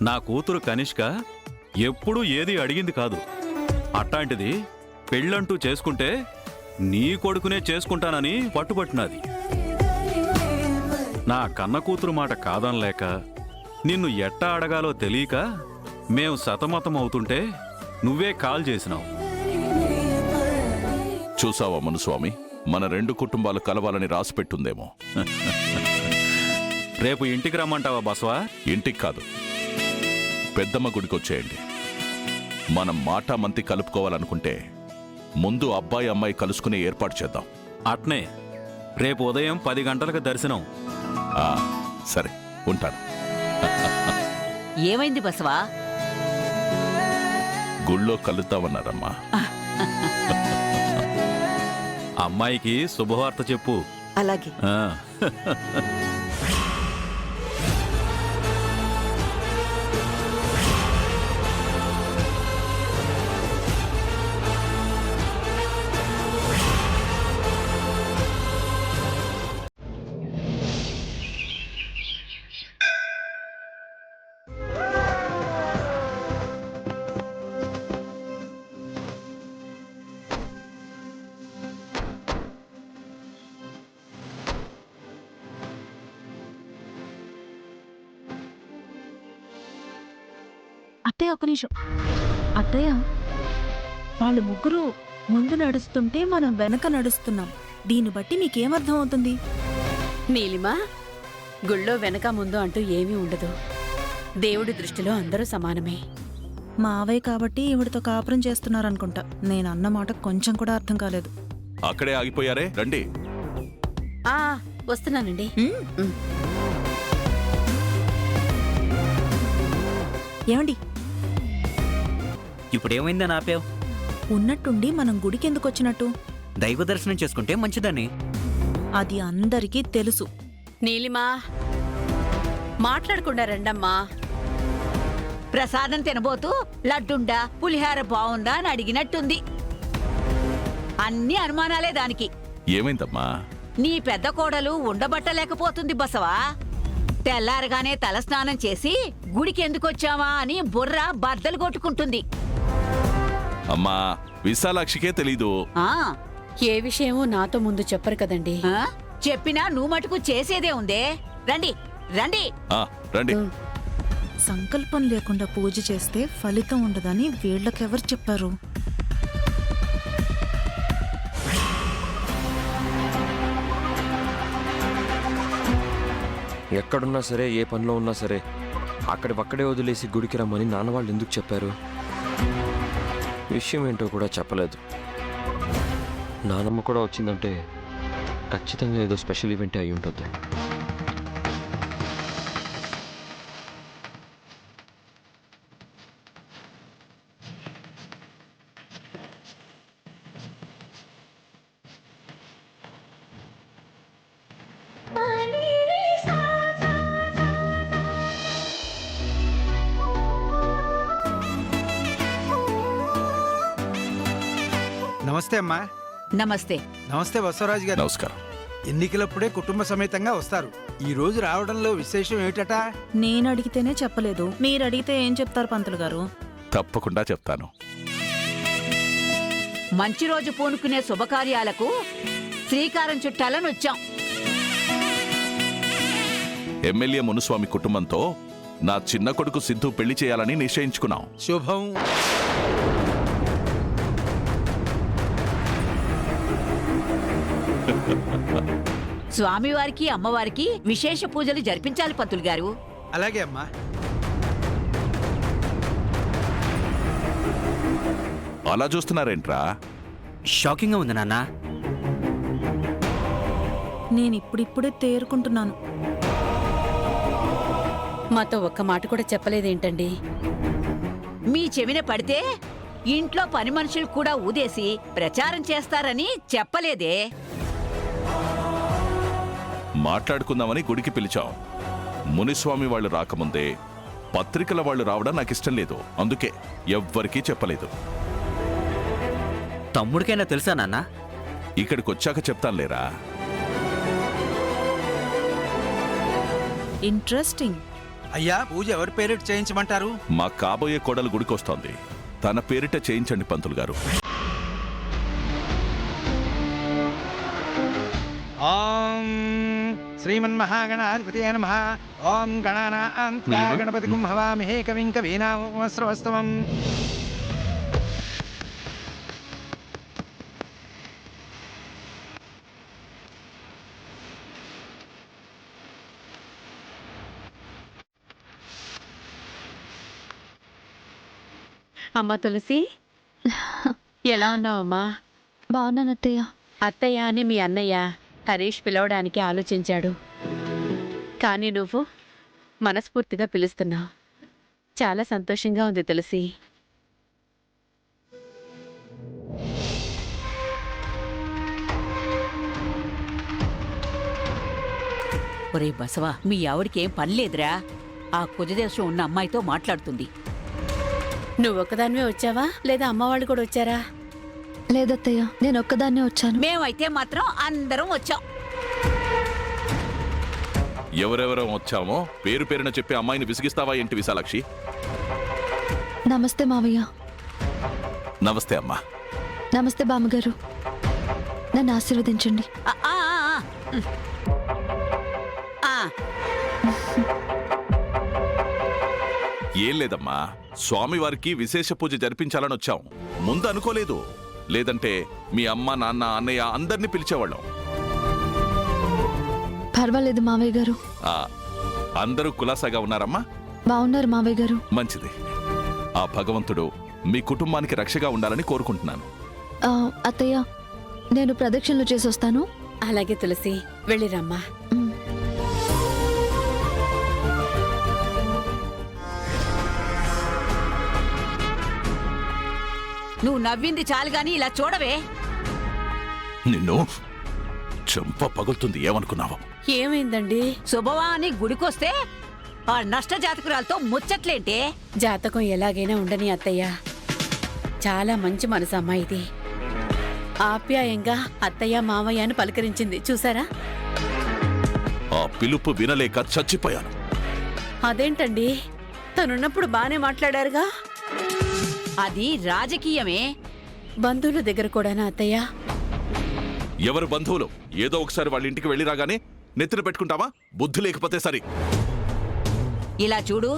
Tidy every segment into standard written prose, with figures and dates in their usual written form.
నా కూతురు కనిష్క ఎప్పుడూ ఏది అడిగింది కాదు. అట్లాంటిది పెళ్ళంటూ చేసుకుంటే నీ కొడుకునే చేసుకుంటానని పట్టుబట్టినది. నా కన్న కూతురు మాట కాదనలేక నిన్ను ఎట్టా అడగాలో తెలియక మేం సతమతమవుతుంటే నువ్వే కాల్ చేసినావు. చూసావా మునుస్వామి, మన రెండు కుటుంబాలు కలవాలని రాసిపెట్టుందేమో. రేపు ఇంటికి రమ్మంటావా బసవా? ఇంటికి కాదు, పెద్దమ్మ గుడికొచ్చేయండి. మనం మాటామంతి కలుపుకోవాలనుకుంటే ముందు అబ్బాయి అమ్మాయి కలుసుకునే ఏర్పాటు చేద్దాం. అట్నే రేపు ఉదయం 10 గంటలకు దర్శనం. సరే, ఉంటాను. ఏమైంది బసవా? గుళ్ళో కలుద్దామన్నారమ్మా. అమ్మాయికి శుభవార్త చెప్పు. అలాగే. అత్తయ్య ఒక నిమిషం. అత్తయ్య, వాళ్ళు ముగ్గురు ముందు నడుస్తుంటే మనం వెనక నడుస్తున్నాం. దీన్ని బట్టి మీకేమర్థం అవుతుంది? నీలిమా, గుళ్ళో వెనక ముందు అంటూ ఏమీ ఉండదు. దేవుడి దృష్టిలో అందరూ సమానమే. మావయ్య కాబట్టి ఈవిడితో కాపురం చేస్తున్నారనుకుంటా. నేను అన్న మాట కొంచెం కూడా అర్థం కాలేదు. అక్కడే ఆగిపోయారే, రండి. వస్తున్నానండి. ఏమండి, ఇప్పుడేమైందని ఆపావు? ఉన్నట్టుండి మనం గుడికి ఎందుకు వచ్చినట్టు? దైవ దర్శనం చేసుకుంటే మంచిదని. అది అందరికీ తెలుసు. నీలిమా, మాట్లాడకుండా రండమ్మా. ప్రసాదం తినబోతూ లడ్డుండా పులిహార బావుందా అని అడిగినట్టుంది. అన్ని అనుమానాలే దానికి. ఏమైందమ్మా? నీ పెద్ద కోడలు ఉండబట్టలేకపోతుంది బసవా. తెల్లారగానే తలస్నానం చేసి గుడికి ఎందుకొచ్చావా అని బుర్ర బద్దలు కొట్టుకుంటుంది. అమ్మా, విశాలాక్షికే తెలీదు. ఏ విషయమో నాతో ముందు చెప్పరు కదండి. చెప్పినా నువ్వు మటుకు చేసేదే ఉందే. రండి రండి రండి. సంకల్పం లేకుండా పూజ చేస్తే ఫలితం ఉండదని వీళ్ళకెవరు చెప్పారు? ఎక్కడున్నా సరే, ఏ పనిలో ఉన్నా సరే అక్కడే వదిలేసి గుడికి రమ్మని నాన్నవాళ్ళు ఎందుకు చెప్పారు? విషయం ఏంటో కూడా చెప్పలేదు. నానమ్మ కూడా వచ్చిందంటే ఖచ్చితంగా ఏదో స్పెషల్ ఈవెంటే అయి ఉంటుంది. నమస్తే అమ్మా. నమస్తే. నమస్తే బసవరాజు గారు. నమస్కారం. ఎన్నికలప్పుడే కుటుంబ సమేతంగా వస్తారు. ఈ రోజు రావడంలో విశేషం ఏమిటట? నేను అడిగితేనే చెప్పలేదు. మీరు అడిగితే ఏం చెప్తారు పంతులు గారు? తప్పకుండా చెప్తాను. మంచి రోజు పూనుకునే శుభకార్యాలకు శ్రీకారం చుట్టాలని వచ్చాం. ఎమ్మెల్యే మునుస్వామి కుటుంబంతో నా చిన్న కొడుకు సిద్ధు పెళ్లి చేయాలని నిశ్చయించుకున్నాం. శుభం. స్వామివారికి అమ్మవారికి విశేష పూజలు జరిపించాలి పంతులు గారు. అలాగే అమ్మా. అలా చూస్తున్నారేంట్రా? షాకింగ్ గా ఉంది నాన్న. నేనిప్పుడిప్పుడే తేరుకుంటున్నాను. మాతో ఒక్క మాట కూడా చెప్పలేదేంటండి? మీ చెవిన పడితే ఇంట్లో పని మనుషులు కూడా ఊదేసి ప్రచారం చేస్తారని చెప్పలేదే. మాట్లాడుకుందామని గుడికి పిలిచాం. మునిస్వామి వాళ్ళు రాకముందే పత్రికల వాళ్ళు రావడం నాకిష్టం లేదు. అందుకే ఎవ్వరికీ చెప్పలేదు. తమ్ముడికైనా తెలుసా నాన్న? ఇక్కడికొచ్చాక చెప్తానులేరా. ఇంట్రెస్టింగ్. అయ్యా పూజ ఎవరి పేరిట చేయించమంటారు? మా కాబోయే కోడలు గుడికొస్తోంది, తన పేరిట చేయించండి పంతులు గారు. ఓం శ్రీమన్మహాగణాధిపతయ నమః. ఓం గణానాం త్వా గణపతిగుం హవామహే కవిం కవీనాముపమస్రవస్తవం. అమ్మా తులసి, ఎలా ఉన్నావమ్మా? బాగున్నాను అత్తయ్య. అత్తయ్య అని మీ అన్నయ్య హరీష్ పిలవడానికి ఆలోచించాడు, కానీ నువ్వు మనస్ఫూర్తిగా పిలుస్తున్నావు. చాలా సంతోషంగా ఉంది తులసి. ఒరే బసవా, మీ ఆవిడకేం పని లేదురా. ఆ కుజదేశం ఉన్న అమ్మాయితో మాట్లాడుతుంది. నువ్వు ఒక్కదానివే వచ్చావా, లేదా అమ్మవాళ్ళు కూడా వచ్చారా? లేదత్తయ్య, నేను ఒక్కదాన్నే వచ్చాను. మేమైతే మాత్రం అందరం వచ్చాం. ఎవరెవరం వచ్చామో పేరు పేరున చెప్పి అమ్మాయిని విసిగిస్తావా ఏంటి విశాలాక్షి? నమస్తే మావయ్య. నమస్తే అమ్మా. నమస్తే బామ్మగారు. నన్ను ఆశీర్వదించండి. ఆ, ఆ, ఆ, ఆ. ఆ, ఏం లేదమ్మా, స్వామివారికి విశేష పూజ జరిపించాలని వచ్చాం. ముందు అనుకోలేదు, లేదంటే మీ అమ్మ నాన్న అన్నయ్య అందరినీ పిలిచేవాళ్ళం. పర్వాలేదు మావయ్య గారు. ఆ, అందరూ కులాసాగా ఉన్నారమ్మా? బాగున్నారు మావయ్య గారు. మంచిది. ఆ భగవంతుడు మీ కుటుంబానికి రక్షగా ఉండాలని కోరుకుంటున్నాను. అత్తయ్య, నేను ప్రదక్షిణలు చేసి వస్తాను. అలాగే తులసి, వెళ్ళిరమ్మా. మ్. నువ్వు నవ్వింది చాలు గాని ఇలా చూడవే. నిన్ను చెంప పగులుతుంది, ఏమనుకున్నావు? ఏమైందండి? శుభవా అని గుడికొస్తే ఆ నష్ట జాతకురాలతో ముచ్చట్లేంటే? జాతకం ఎలాగైనా ఉండని అత్తయ్య. చాలా మంచి మనసు అమ్మాయిది. ఆప్యాయంగా అత్తయ్య మావయ్య అని పలకరించింది, చూసారా? ఆ పిలుపు వినలేక చచ్చిపోయాను. అదేంటండి, తనున్నప్పుడు బానే మాట్లాడారుగా. అది రాజకీయమే. బంధువుల దగ్గర కూడానా అత్తయ్య? ఎవరు బంధువులు? ఏదో ఒకసారి వాళ్ళ ఇంటికి వెళ్ళి రాగానే నెత్తిన పెట్టుకుంటావా? బుద్ధి లేకపోతే సరి. ఇలా చూడు,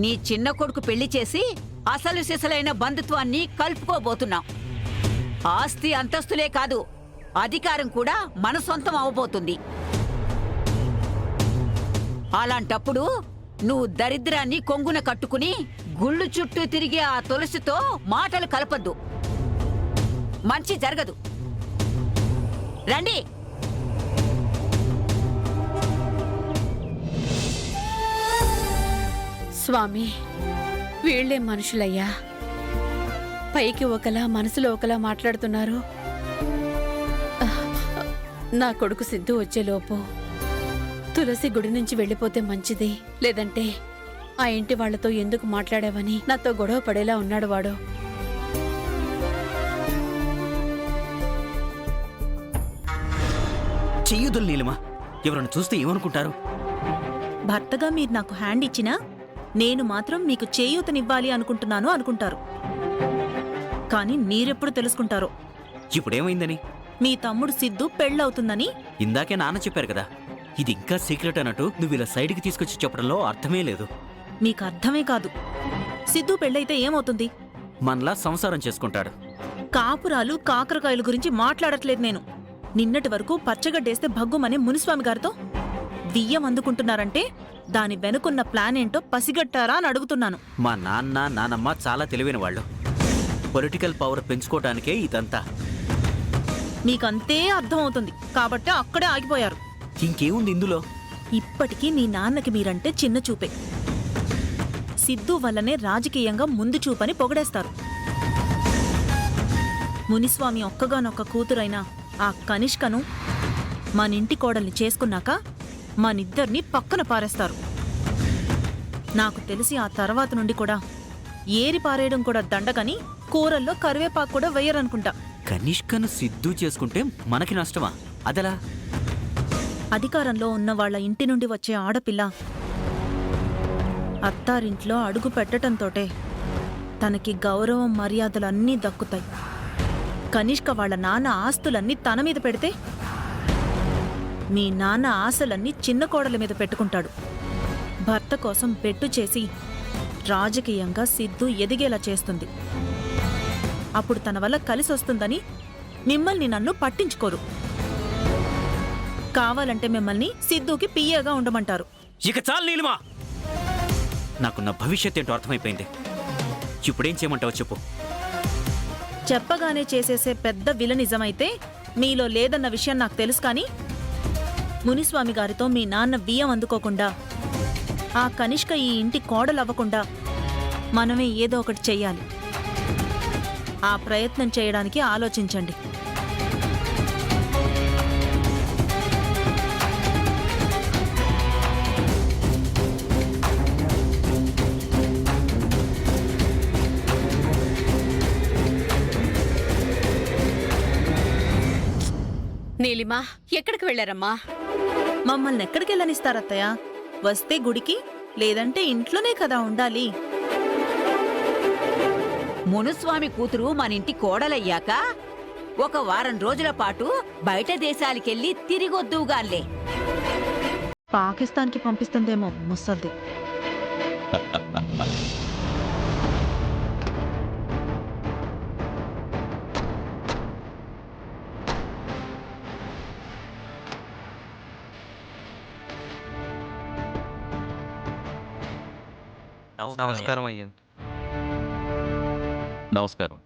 నీ చిన్న కొడుకు పెళ్లి చేసి అసలు సిసలైన బంధుత్వాన్ని కలుపుకోబోతున్నాం. ఆస్తి అంతస్తులే కాదు, అధికారం కూడా మన సొంతం అవబోతుంది. అలాంటప్పుడు నువ్వు దరిద్రాన్ని కొంగున కట్టుకుని గుళ్ళు చుట్టూ తిరిగే ఆ తులసితో మాటలు కలపద్దు. మంచి జరగదు. రండి. స్వామి, వీళ్లే మనుషులయ్యా. పైకి ఒకలా మనసులో ఒకలా మాట్లాడుతున్నారు. నా కొడుకు సిద్ధు వచ్చేలోపు తులసి గుడి నుంచి వెళ్ళిపోతే మంచిది. లేదంటే ఆ ఇంటి వాళ్లతో ఎందుకు మాట్లాడావని నాతో గొడవ పడేలా ఉన్నాడు వాడు. చెయ్యుదులు నీలిమా, ఎవరైనా చూస్తే ఏమనుకుంటారు? భర్తగా మీరు నాకు హ్యాండ్ ఇచ్చినా నేను మాత్రం మీకు చేయూతనివ్వాలి అనుకుంటున్నాను అనుకుంటారు. కానీ మీరెప్పుడు తెలుసుకుంటారో. ఇప్పుడేమైందని? మీ తమ్ముడు సిద్ధు పెళ్ళవుతుందని. ఇందాకే నాన్న చెప్పారు కదా, ఇది ఇంకా సీక్రెట్ అన్నట్టు నువ్వు ఇలా సైడ్కి తీసుకొచ్చి చెప్పడంలో అర్థమే లేదు. మీకు అర్థమే కాదు. సిద్ధు పెళ్ళైతే ఏమవుతుంది? మనలా సంసారం చేసుకుంటాడు. కాపురాలు కాకరకాయల గురించి మాట్లాడట్లేదు నేను. నిన్నటి వరకు పచ్చగడ్డేస్తే భగ్గుమనే మునిస్వామి గారితో బియ్యం అందుకుంటున్నారంటే దాని వెనుకున్న ప్లాన్ ఏంటో పసిగట్టారా అని అడుగుతున్నాను. మా నాన్న నానమ్మ చాలా తెలివైన వాళ్ళు. పొలిటికల్ పవర్ పెంచుకోవటానికే ఇదంతా. మీకంతే అర్థమవుతుంది కాబట్టి అక్కడే ఆగిపోయారు. ఇంకేముంది ఇందులో? ఇప్పటికీ మీ నాన్నకి మీరంటే చిన్న చూపే. సిద్ధు వల్లనే రాజకీయంగా ముందు చూపని పొగడేస్తారు. మునిస్వామి ఒక్కగానొక్క కూతురైన ఆ కనిష్కను మనింటి కోడల్ని చేసుకున్నాక మనిద్దరినీ పక్కన పారేస్తారు. నాకు తెలిసి ఆ తర్వాత నుండి కూడా ఏరి పారేయడం కూడా దండగని కూరల్లో కరివేపాకు కూడా వెయ్యరనుకుంటా. కనిష్కను సిద్ధు చేసుకుంటే మనకి నష్టమా? అదలా? అధికారంలో ఉన్న వాళ్ళ ఇంటి నుండి వచ్చే ఆడపిల్ల అత్తారింట్లో అడుగు పెట్టటంతోటే తనకి గౌరవం మర్యాదలన్నీ దక్కుతాయి. కనిష్క వాళ్ళ నాన్న ఆస్తులన్నీ తన మీద పెడితే మీ నాన్న ఆశలన్నీ చిన్న కోడల మీద పెట్టుకుంటాడు. భర్త కోసం బెట్టు చేసి రాజకీయంగా సిద్ధు ఎదిగేలా చేస్తుంది. అప్పుడు తన వల్ల కలిసొస్తుందని మిమ్మల్ని నన్ను పట్టించుకోరు. కావాలంటే మిమ్మల్ని సిద్ధుకి పియ్యగా ఉండమంటారు. ఇక చాలు నీలిమా, నాకు నా భవిష్యత్ ఏంటో అర్థమైపోయింది. ఇప్పుడేం చేయమంటావు చెప్పు. చెప్పగానే చేసేసే పెద్ద విలనిజమైతే మీలో లేదన్న విషయం నాకు తెలుసు. కానీ మునిస్వామి గారితో మీ నాన్న బియ్యం అందుకోకుండా ఆ కనిష్క ఈ ఇంటి కోడలవ్వకుండా మనమే ఏదో ఒకటి చెయ్యాలి. ఆ ప్రయత్నం చేయడానికి ఆలోచించండి. నీలిమా ఎక్కడికి వెళ్ళారమ్మా? మమ్మల్ని ఎక్కడికి వెళ్ళనిస్తారత్తయ్య? వస్తే గుడికి, లేదంటే ఇంట్లోనే కదా ఉండాలి. మునుస్వామి కూతురు మన ఇంటి కోడలయ్యాక ఒక వారం రోజుల పాటు బయట దేశాలకెళ్ళి తిరిగొద్దువుగాన్లే. పాకిస్తాన్కి పంపిస్తుందేమో ముసల్ది. నమస్కారం అయ్యా. నమస్కారం.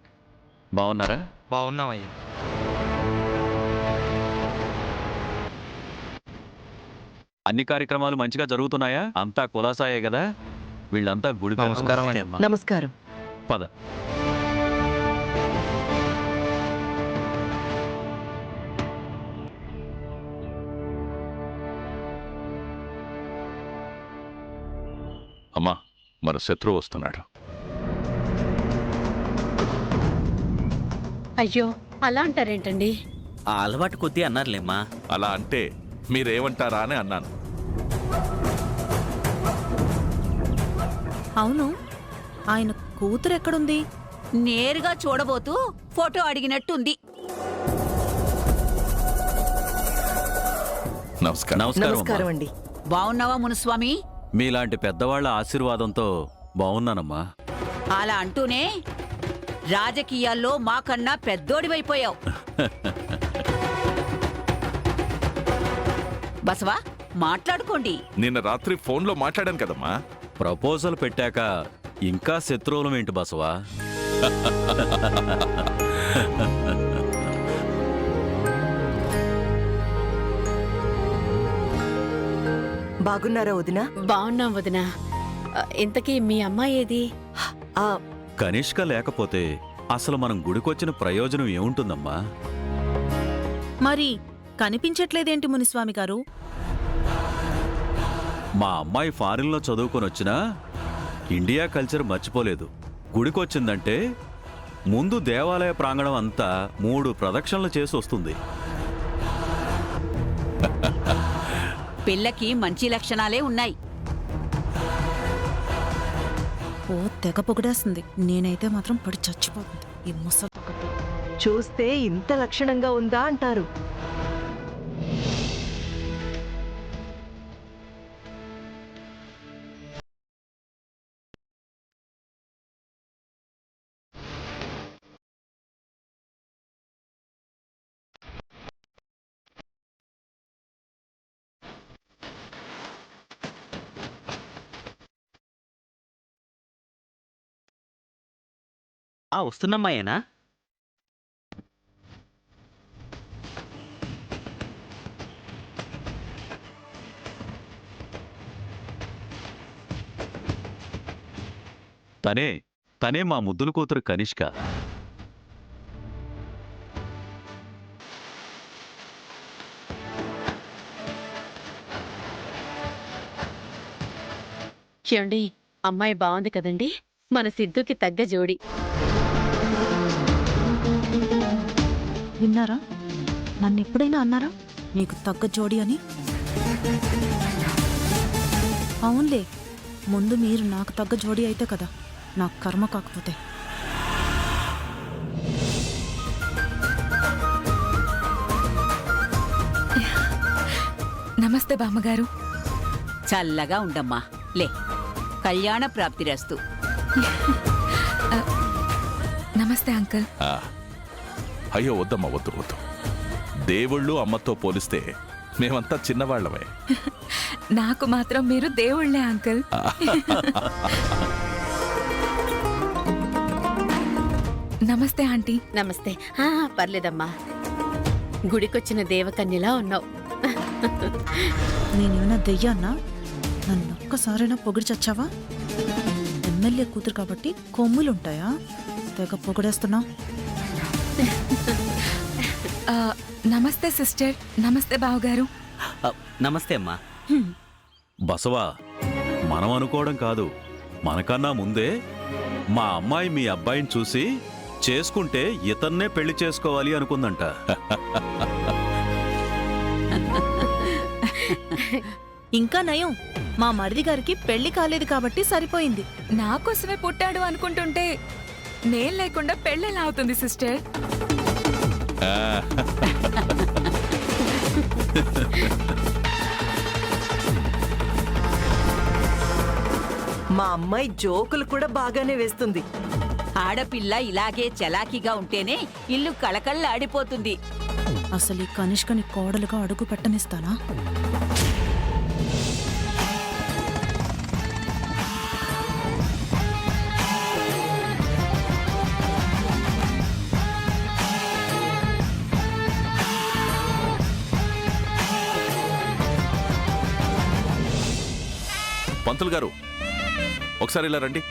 బాగున్నారా? బాగున్నాం అయ్యా. అన్ని కార్యక్రమాలు మంచిగా జరుగుతున్నాయా? అంతా కులాసాయే కదా? వీళ్ళంతా గుడి నమస్కారం అండి. నమస్కారం. పద. అమ్మా, మన శత్రువు వస్తున్నాడు. అయ్యో, అలా అంటారేంటండి? ఆ అలవాటు కొద్దీ అన్నారులేమ్మా. అలా అంటే మీరేమంటారా అని అన్నాను. అవును, ఆయన కూతురు ఎక్కడుంది? నేరుగా చూడబోతూ ఫోటో అడిగినట్టుంది. నమస్కారం. నమస్కారం అమ్మా. అండి. బావున్నావా మునుస్వామి? మీలాంటి పెద్దవాళ్ల ఆశీర్వాదంతో బాగున్నానమ్మా. అలా అంటూనే రాజకీయాల్లో మాకన్నా పెద్దోడివైపోయావు. బసవా, మాట్లాడుకోండి. నిన్న రాత్రి ఫోన్లో మాట్లాడాను కదమ్మా. ప్రపోజల్ పెట్టాక ఇంకా శత్రువులం ఏంటి బసవా? బాగున్నారా వదినా? బాగున్నాం వదినా. ఇంతకీ మీ అమ్మాయి ఏది? కనిష్క లేకపోతే అసలు మనం గుడికొచ్చిన ప్రయోజనం ఏముంటుందమ్మా? మరి కనిపించట్లేదేంటి మునిస్వామి గారు? మా అమ్మాయి ఫారిన్లో చదువుకొని వచ్చినా ఇండియా కల్చర్ మర్చిపోలేదు. గుడికొచ్చిందంటే ముందు దేవాలయ ప్రాంగణం అంతా 3 ప్రదక్షిణలు చేసి వస్తుంది. పిల్లకి మంచి లక్షణాలే ఉన్నాయి. ఓ తెగ పొగిడేస్తుంది. నేనైతే మాత్రం పడి చచ్చిపోతుంది ఈ ముసలి. చూస్తే ఇంత లక్షణంగా ఉందా అంటారు. వస్తున్నమ్మాయేనా? తనే మా ముద్దుల కూతురు కనిష్క. ఏమండి, అమ్మాయి బాగుంది కదండి? మన సిద్ధుకి తగ్గ జోడి. విన్నారా? నన్ను ఎప్పుడైనా అన్నారా నీకు తగ్గ జోడి అని? అవునులే, ముందు మీరు నాకు తగ్గ జోడీ అయితే కదా నాకు కర్మ కాకపోతే. నమస్తే బామ్మగారు. చల్లగా ఉండమ్మా. లే, కళ్యాణ ప్రాప్తిరస్తు. నమస్తే అంకుల్. ఆ, అయ్యో వద్దమ్మా, వద్దు వద్దు. దేవుళ్ళు అమ్మతో పోలిస్తే మేమంతా చిన్నవాళ్లమే. నాకు మాత్రం మీరు దేవుళ్ళే అంకుల్. నమస్తే ఆంటీ. నమస్తే. పర్లేదమ్మా, గుడికొచ్చిన దేవకన్యలా ఉన్నావు. నేనేమైనా దెయ్యాన్నా? నన్ను ఒక్కసారైనా పొగిడి చచ్చావా? ఎమ్మెల్యే కూతురు కాబట్టి కొమ్ములుంటాయా? తెగ పొగిడేస్తున్నావు. నమస్తే సిస్టర్. నమస్తే బావగారు. నమస్తే అమ్మా. బసవా, మనం అనుకోవడం కాదు, మనకన్నా ముందే మా అమ్మాయి మీ అబ్బాయిని చూసి చేసుకుంటే ఇతన్నే పెళ్లి చేసుకోవాలి అనుకుందంట. ఇంకా నయం, మా మరిది గారికి పెళ్లి కాలేదు కాబట్టి సరిపోయింది. నా కోసమే పుట్టాడు అనుకుంటుంటే నేను లేకుండా పెళ్ళెలా అవుతుంది సిస్టర్? మా అమ్మాయి జోకులు కూడా బాగానే వేస్తుంది. ఆడపిల్ల ఇలాగే చలాకీగా ఉంటేనే ఇల్లు కళకళలాడిపోతుంది. అసలు ఈ కనిష్కని కోడలుగా అడుగు పెట్టనిస్తానా? పంతులు గారు, ఒకసారి ఇలా రండి.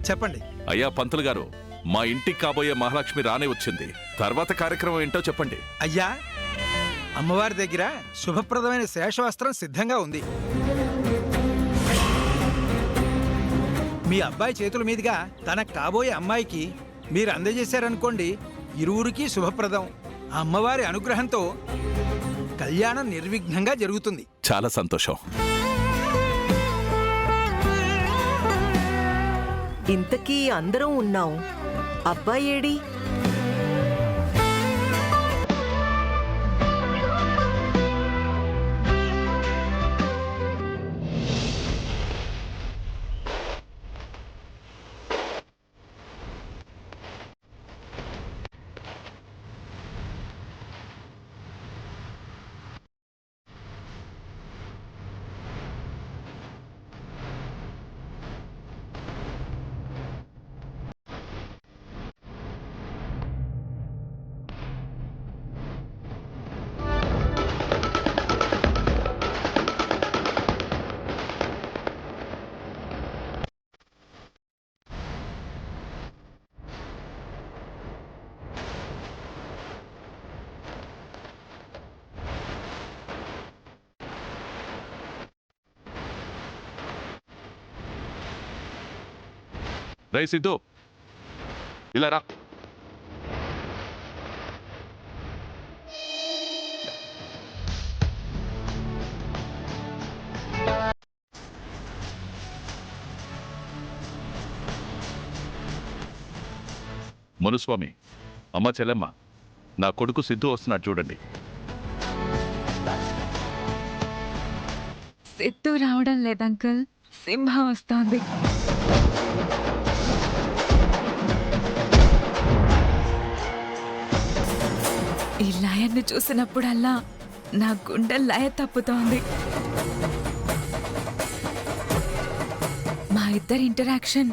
చెప్పండి. అయ్యా పంతులు గారు, మా ఇంటికి కాబోయే మహాలక్ష్మి రానే వచ్చింది. తర్వాత కార్యక్రమం ఏంటో చెప్పండి. అయ్యా, అమ్మవారి దగ్గర శుభప్రదమైన శేషవస్త్రం సిద్ధంగా ఉంది. మీ అబ్బాయి చేతుల మీదుగా తనకు కాబోయే అమ్మాయికి మీరు అందజేశారనుకోండి, ఇరువురికి శుభప్రదం. ఆ అమ్మవారి అనుగ్రహంతో కళ్యాణం నిర్విఘ్నంగా జరుగుతుంది. చాలా సంతోషం. ఇంతకీ అందరం ఉన్నాం. అబ్బాయి ఏడి? రై సిద్ధు, ఇలా రా. మునుస్వామి, అమ్మ చెల్లెమ్మ, నా కొడుకు సిద్ధు వస్తున్నాడు చూడండి. సిద్ధు రావడం లేదు అంకుల్, సింహం వస్తోంది. ఈ లయన్ని చూసినప్పుడల్లా నా గుండె లయ తప్పుతోంది. మా ఇద్దరి ఇంటరాక్షన్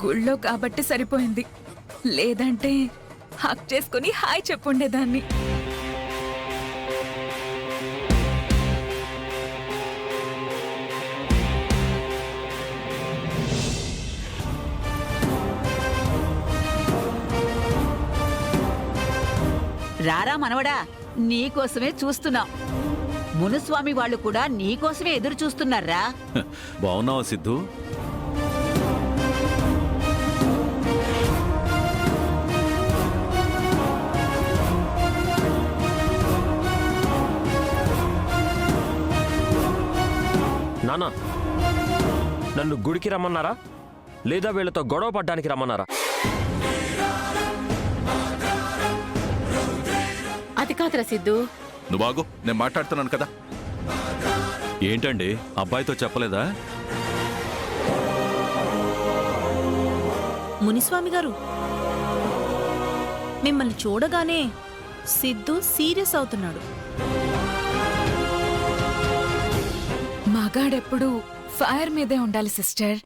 గుళ్ళో కాబట్టి సరిపోయింది, లేదంటే హక్ చేసుకుని హాయ్ చెప్పుండేదాన్ని. రారా మనవడా, నీకోసమే చూస్తున్నాం. మునుస్వామి వాళ్ళు కూడా నీకోసమే ఎదురు చూస్తున్నారా. బావున్నావా సిద్ధు? నానా నన్ను గుడికి రమ్మన్నారా లేదా వీళ్ళతో గొడవ పడ్డానికి రమ్మన్నారా? అది కాదురా సిద్ధు. నువ్వు బాగు, నేను మాట్లాడుతున్నాను కదా. ఏంటండి అబ్బాయితో చెప్పలేదా? మునిస్వామి గారు, మిమ్మల్ని చూడగానే సిద్ధు సీరియస్ అవుతున్నాడు. మగాడెప్పుడు ఫైర్ మీదే ఉండాలి సిస్టర్.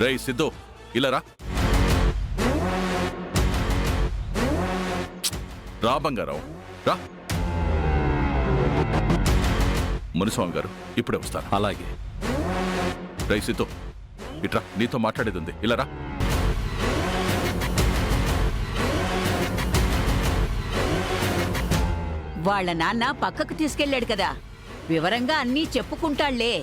రేయ్ సిద్ధు, ఇలా రా. రా బంగారం, రా. మునిస్వామి గారు ఇప్పుడే వస్తాను. అలాగే. రేయ్ సిద్ధు, ఇట్రా, నీతో మాట్లాడేది ఉంది. ఇలా రా. వాళ్ళ నాన్న పక్కకు తీసుకెళ్ళాడు కదా, వివరంగా అన్నీ చెప్పుకుంటాళ్లే.